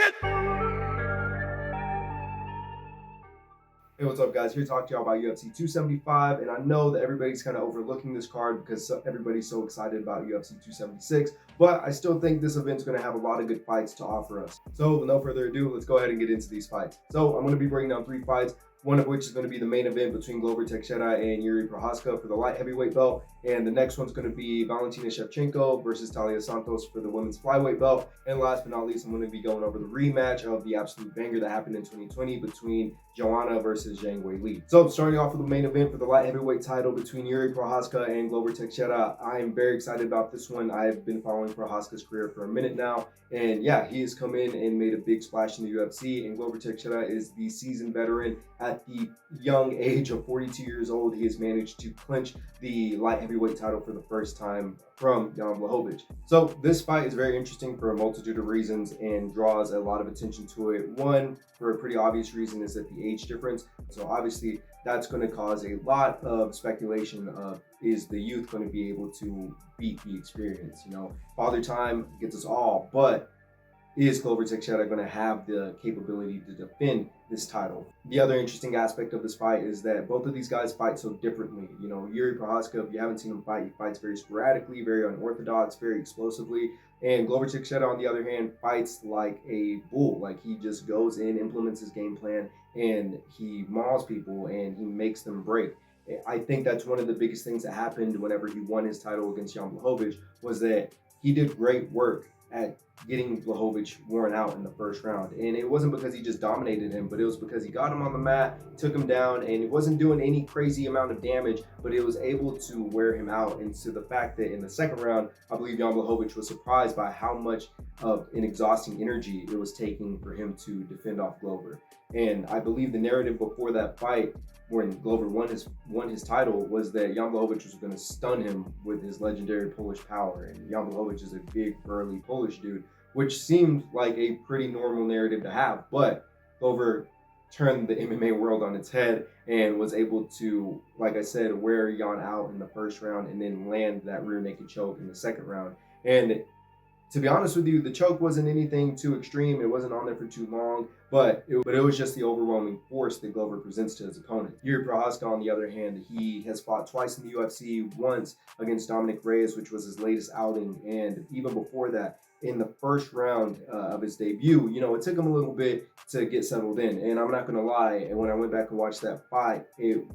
it! Hey, what's up, guys? Here to talk to y'all about UFC 275, and I know that everybody's kind of overlooking this card because everybody's so excited about UFC 276, but I still think this event's going to have a lot of good fights to offer us. So, with no further ado, let's go ahead and get into these fights. So, I'm going to be breaking down 3 fights, one of which is going to be the main event between Glover Teixeira and Yuri Prochazka for the light heavyweight belt, and the next one's going to be Valentina Shevchenko versus Talia Santos for the women's flyweight belt, and last but not least, I'm going to be going over the rematch of the absolute banger that happened in 2020 between Joanna versus Zhang. So starting off with the main event for the light heavyweight title between Yuri Prochazka and Glover Teixeira, I am very excited about this one. I've been following Prochazka's career for a minute now, and yeah, he has come in and made a big splash in the UFC, and Glover Teixeira is the seasoned veteran. At the young age of 42 years old, he has managed to clinch the light heavyweight title for the first time from Jan Blachowicz. So this fight is very interesting for a multitude of reasons and draws a lot of attention to it. One, for a pretty obvious reason, is that the age difference. So obviously that's going to cause a lot of speculation of, is the youth going to be able to beat the experience? You know, father time gets us all, but is Glover Teixeira going to have the capability to defend this title? The other interesting aspect of this fight is that both of these guys fight so differently. You know, Yuri Prochazka, if you haven't seen him fight, he fights very sporadically, very unorthodox, very explosively. And Glover Teixeira, on the other hand, fights like a bull. Like, he just goes in, implements his game plan, and he mauls people and he makes them break. I think that's one of the biggest things that happened whenever he won his title against Jan Blachowicz, was that he did great work at getting Blachowicz worn out in the first round. And it wasn't because he just dominated him, but it was because he got him on the mat, took him down, and it wasn't doing any crazy amount of damage, but it was able to wear him out. And to the fact that in the second round, I believe Jan Blachowicz was surprised by how much of an exhausting energy it was taking for him to defend off Glover. And I believe the narrative before that fight, when Glover won his title, was that Jan Blachowicz was going to stun him with his legendary Polish power. And Jan Blachowicz is a big, burly Polish dude, which seemed like a pretty normal narrative to have. But Glover turned the MMA world on its head and was able to, like I said, wear Jan out in the first round and then land that rear naked choke in the second round. And to be honest with you, the choke wasn't anything too extreme. It wasn't on there for too long, but it was just the overwhelming force that Glover presents to his opponent. Yuri Prochazka, on the other hand, he has fought twice in the UFC, once against Dominic Reyes, which was his latest outing, and even before that, in the first round of his debut, you know, it took him a little bit to get settled in. And I'm not going to lie, when I went back and watched that fight, it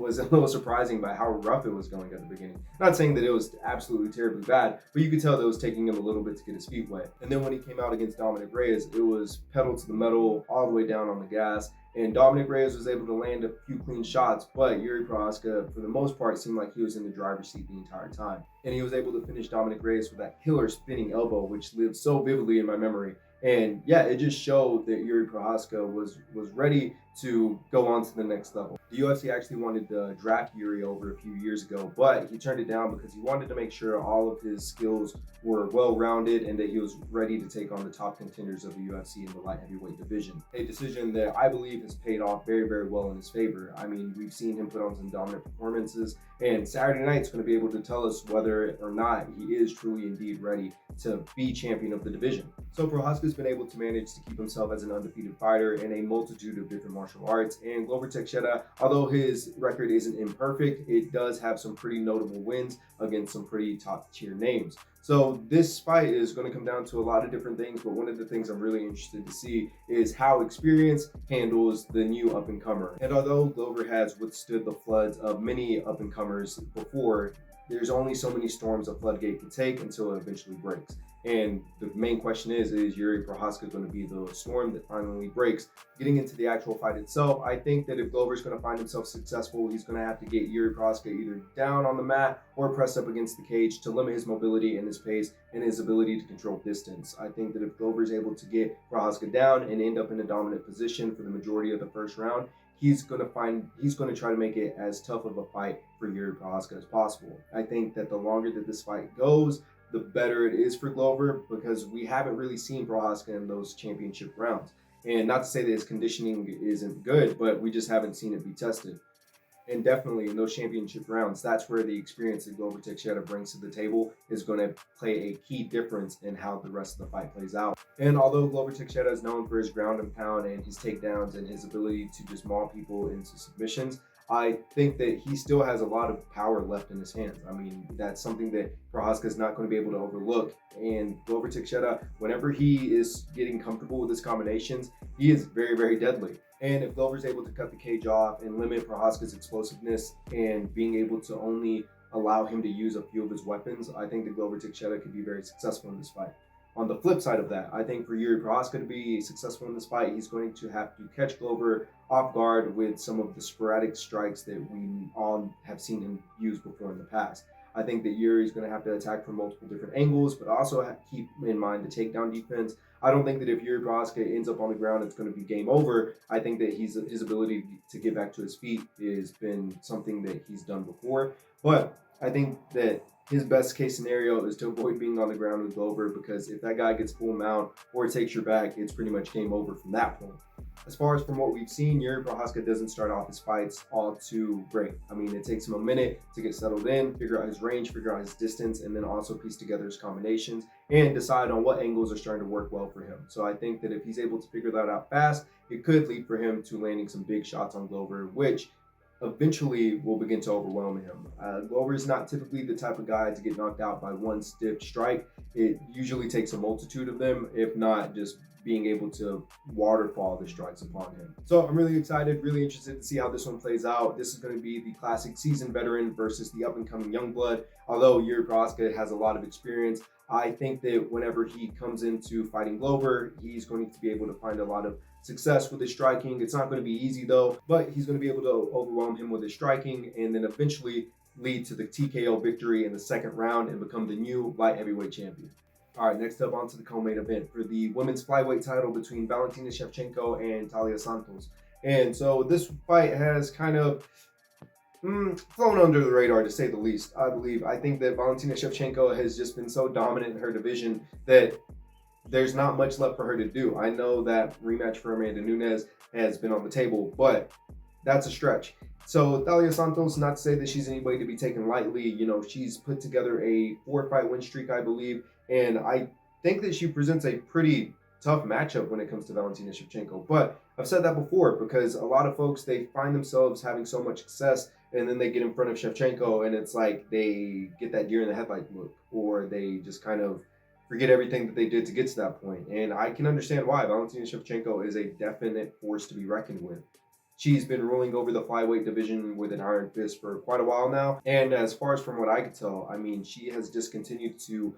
was a little surprising by how rough it was going at the beginning. Not saying that it was absolutely terribly bad, but you could tell that it was taking him a little bit to get his feet wet. And then when he came out against Dominic Reyes, it was pedal to the metal, all the way down on the gas. And Dominic Reyes was able to land a few clean shots, but Yuri Prochazka, for the most part, seemed like he was in the driver's seat the entire time. And he was able to finish Dominic Reyes with that killer spinning elbow, which lived so vividly in my memory. And yeah, it just showed that Yuri Prochazka was ready to go on to the next level. The UFC actually wanted to draft Yuri over a few years ago, but he turned it down because he wanted to make sure all of his skills were well-rounded and that he was ready to take on the top contenders of the UFC in the light heavyweight division. A decision that I believe has paid off very, very well in his favor. I mean, we've seen him put on some dominant performances, and Saturday night's going to be able to tell us whether or not he is truly indeed ready to be champion of the division. So Prochazka's been able to manage to keep himself as an undefeated fighter in a multitude of different martial arts, and Glover Teixeira, although his record isn't imperfect, it does have some pretty notable wins against some pretty top tier names. So this fight is going to come down to a lot of different things, but one of the things I'm really interested to see is how experience handles the new up-and-comer. And although Glover has withstood the floods of many up-and-comers before, there's only so many storms a floodgate can take until it eventually breaks. And the main question is Yuri Prochazka going to be the storm that finally breaks? Getting into the actual fight itself, I think that if Glover's going to find himself successful, he's going to have to get Yuri Prochazka either down on the mat or pressed up against the cage to limit his mobility and his pace and his ability to control distance. I think that if Glover's able to get Prochazka down and end up in a dominant position for the majority of the first round, he's going to try to make it as tough of a fight for Yuri Prochazka as possible. I think that the longer that this fight goes, the better it is for Glover, because we haven't really seen Prochazka in those championship rounds. And not to say that his conditioning isn't good, but we just haven't seen it be tested. And definitely in those championship rounds, that's where the experience that Glover Teixeira brings to the table is going to play a key difference in how the rest of the fight plays out. And although Glover Teixeira is known for his ground and pound and his takedowns and his ability to just maul people into submissions, I think that he still has a lot of power left in his hands. I mean, that's something that Prochazka is not going to be able to overlook. And Glover Teixeira, whenever he is getting comfortable with his combinations, he is very, very deadly. And if Glover's able to cut the cage off and limit Prochazka's explosiveness and being able to only allow him to use a few of his weapons, I think that Glover Teixeira could be very successful in this fight. On the flip side of that, I think for Yuri Prochazka to be successful in this fight, he's going to have to catch Glover off guard with some of the sporadic strikes that we all have seen him use before in the past. I think that Yuri's going to have to attack from multiple different angles, but also keep in mind the takedown defense. I don't think that if Yuri Prochazka ends up on the ground, it's going to be game over. I think that his ability to get back to his feet has been something that he's done before. But I think that his best case scenario is to avoid being on the ground with Glover, because if that guy gets full mount or takes your back, it's pretty much game over from that point. As far as from what we've seen, Yuri Prochazka doesn't start off his fights all too great. I mean, it takes him a minute to get settled in, figure out his range, figure out his distance, and then also piece together his combinations and decide on what angles are starting to work well for him. So I think that if he's able to figure that out fast, it could lead for him to landing some big shots on Glover, which eventually will begin to overwhelm him. Glover is not typically the type of guy to get knocked out by one stiff strike. It usually takes a multitude of them, if not just being able to waterfall the strikes upon him. So I'm really excited, really interested to see how this one plays out. This is going to be the classic seasoned veteran versus the up-and-coming young blood. Although Yuri Prochazka has a lot of experience, I think that whenever he comes into fighting Glover, he's going to be able to find a lot of success with his striking. It's not going to be easy though, but he's going to be able to overwhelm him with his striking and then eventually lead to the TKO victory in the second round and become the new light heavyweight champion. All right, next up onto the co-main event for the women's flyweight title between Valentina Shevchenko and Taila Santos. And so this fight has kind of flown under the radar, to say the least. I think that Valentina Shevchenko has just been so dominant in her division that there's not much left for her to do. I know that rematch for Amanda Nunes has been on the table, but that's a stretch. So Taila Santos, not to say that she's anybody to be taken lightly. You know, she's put together a 4-fight win streak, I believe, and I think that she presents a pretty tough matchup when it comes to Valentina Shevchenko. But I've said that before, because a lot of folks, they find themselves having so much success and then they get in front of Shevchenko and it's like they get that deer in the headlight look, or they just kind of forget everything that they did to get to that point. And I can understand why. Valentina Shevchenko is a definite force to be reckoned with. She's been ruling over the flyweight division with an iron fist for quite a while now. And as far as from what I could tell, I mean, she has just continued to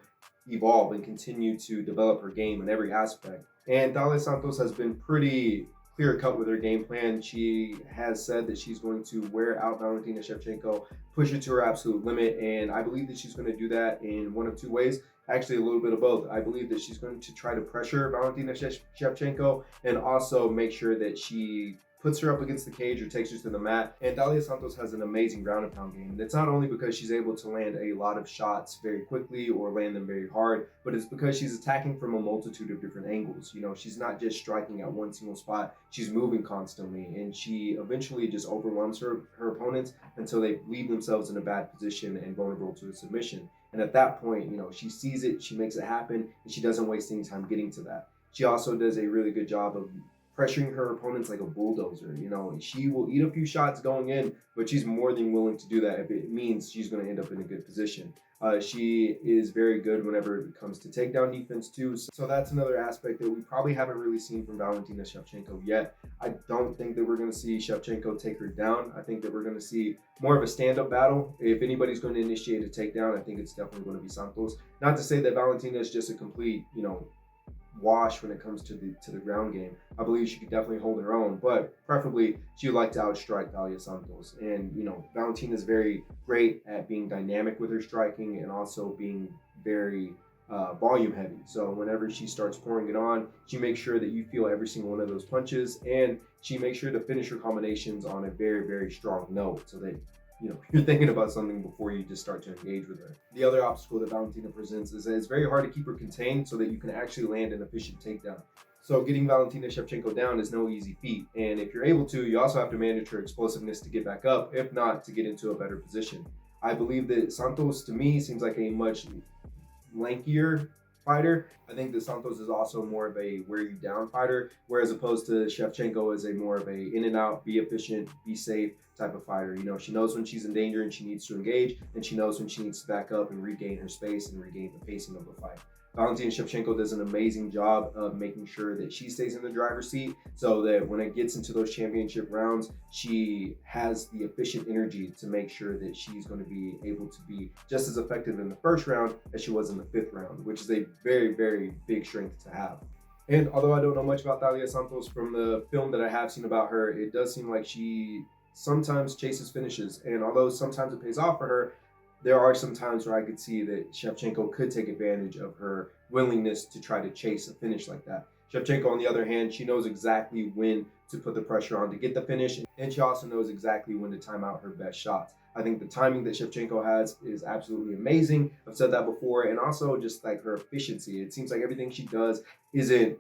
evolve and continue to develop her game in every aspect. And Taila Santos has been pretty clear cut with her game plan. She has said that she's going to wear out Valentina Shevchenko, push her to her absolute limit. And I believe that she's going to do that in one of two ways. Actually, a little bit of both. I believe that she's going to try to pressure Valentina Shevchenko and also make sure that she puts her up against the cage or takes her to the mat. And Taila Santos has an amazing ground and pound game. And it's not only because she's able to land a lot of shots very quickly or land them very hard, but it's because she's attacking from a multitude of different angles. You know, she's not just striking at one single spot. She's moving constantly, and she eventually just overwhelms her opponents until they leave themselves in a bad position and vulnerable to a submission. And at that point, you know, she sees it, she makes it happen, and she doesn't waste any time getting to that. She also does a really good job of pressuring her opponents like a bulldozer. You know, and she will eat a few shots going in, but she's more than willing to do that if it means she's going to end up in a good position. She is very good whenever it comes to takedown defense too. So that's another aspect that we probably haven't really seen from Valentina Shevchenko yet. I don't think that we're going to see Shevchenko take her down. I think that we're going to see more of a stand-up battle. If anybody's going to initiate a takedown, I think it's definitely going to be Santos. Not to say that Valentina is just a complete, you know, wash when it comes to the ground game. I believe she could definitely hold her own, but preferably she would like to outstrike Taila Santos. And you know, Valentina is very great at being dynamic with her striking and also being very volume heavy. So whenever she starts pouring it on, she makes sure that you feel every single one of those punches, and she makes sure to finish her combinations on a very, very strong note, so that you know, you're thinking about something before you just start to engage with her. The other obstacle that Valentina presents is that it's very hard to keep her contained so that you can actually land an efficient takedown. So getting Valentina Shevchenko down is no easy feat. And if you're able to, you also have to manage her explosiveness to get back up, if not to get into a better position. I believe that Santos, to me, seems like a much lankier fighter. I think that Santos is also more of a wear you down fighter, whereas opposed to Shevchenko is a more of a in and out, be efficient, be safe type of fighter. You know, she knows when she's in danger and she needs to engage, and she knows when she needs to back up and regain her space and regain the pacing of the fight. Valentina Shevchenko does an amazing job of making sure that she stays in the driver's seat so that when it gets into those championship rounds, she has the efficient energy to make sure that she's going to be able to be just as effective in the first round as she was in the fifth round, which is a very, very big strength to have. And although I don't know much about Thalia Santos, from the film that I have seen about her, it does seem like she sometimes chases finishes. And although sometimes it pays off for her, there are some times where I could see that Shevchenko could take advantage of her willingness to try to chase a finish like that. Shevchenko, on the other hand, she knows exactly when to put the pressure on to get the finish, and she also knows exactly when to time out her best shots. I think the timing that Shevchenko has is absolutely amazing. I've said that before, and also just like her efficiency. It seems like everything she does isn't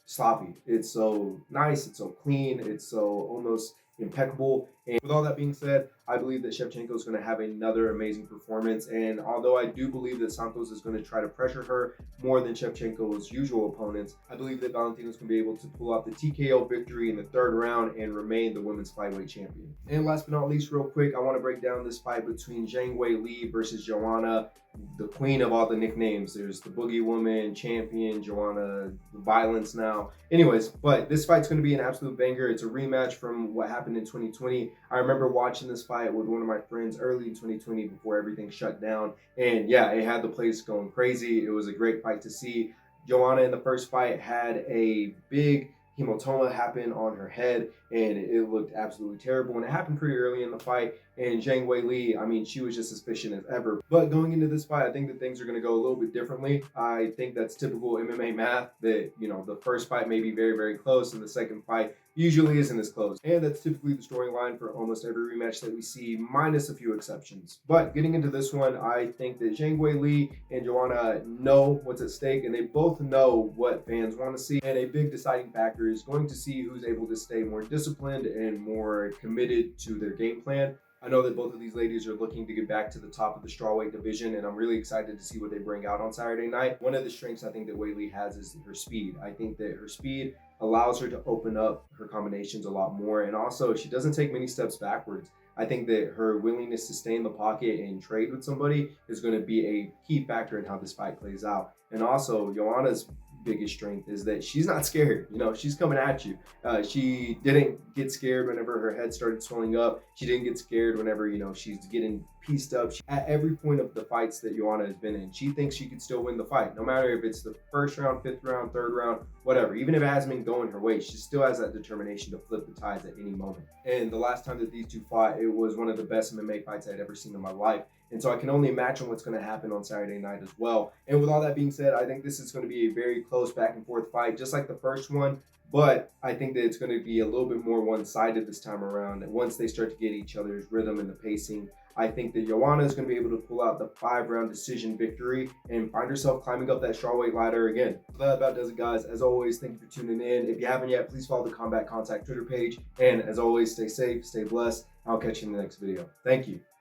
sloppy. It's so nice, it's so clean, it's so almost impeccable. And with all that being said, I believe that Shevchenko is going to have another amazing performance. And although I do believe that Santos is going to try to pressure her more than Shevchenko's usual opponents, I believe that Valentina is going to be able to pull out the TKO victory in the third round and remain the women's flyweight champion. And last but not least, real quick, I want to break down this fight between Zhang Weili versus Joanna, the queen of all the nicknames. There's the Boogie Woman, Champion, Joanna, Violence now. Anyways, but this fight's going to be an absolute banger. It's a rematch from what happened in 2020. I remember watching this fight with one of my friends early in 2020 before everything shut down. And yeah, it had the place going crazy. It was a great fight to see. Joanna in the first fight had a big hematoma happen on her head, and it looked absolutely terrible. And it happened pretty early in the fight. And Zhang Weili, I mean, she was just as efficient as ever. But going into this fight, I think that things are going to go a little bit differently. I think that's typical MMA math that, you know, the first fight may be very, very close, and the second fight usually isn't as close. And that's typically the storyline for almost every rematch that we see, minus a few exceptions. But getting into this one, I think that Zhang Weili and Joanna know what's at stake, and they both know what fans want to see. And a big deciding factor is going to see who's able to stay more disciplined and more committed to their game plan. I know that both of these ladies are looking to get back to the top of the strawweight division, and I'm really excited to see what they bring out on Saturday night. One of the strengths I think that Weili has is her speed. I think that her speed allows her to open up her combinations a lot more, and also she doesn't take many steps backwards. I think that her willingness to stay in the pocket and trade with somebody is going to be a key factor in how this fight plays out. And also, Joanna's biggest strength is that she's not scared. You know, she's coming at you. She didn't get scared whenever her head started swelling up. She didn't get scared whenever, you know, she's getting pieced up. At every point of the fights that Joanna has been in, she thinks she could still win the fight, no matter if it's the first round, fifth round, third round, whatever. Even if it hasn't been going her way, she still has that determination to flip the tides at any moment. And the last time that these two fought, it was one of the best MMA fights I'd ever seen in my life. And so I can only imagine what's going to happen on Saturday night as well. And with all that being said, I think this is going to be a very close back and forth fight, just like the first one. But I think that it's going to be a little bit more one-sided this time around. And once they start to get each other's rhythm and the pacing, I think that Joanna is going to be able to pull out the 5-round decision victory and find herself climbing up that strawweight ladder again. So that about does it, guys. As always, thank you for tuning in. If you haven't yet, please follow the Combat Contact Twitter page. And as always, stay safe, stay blessed. I'll catch you in the next video. Thank you.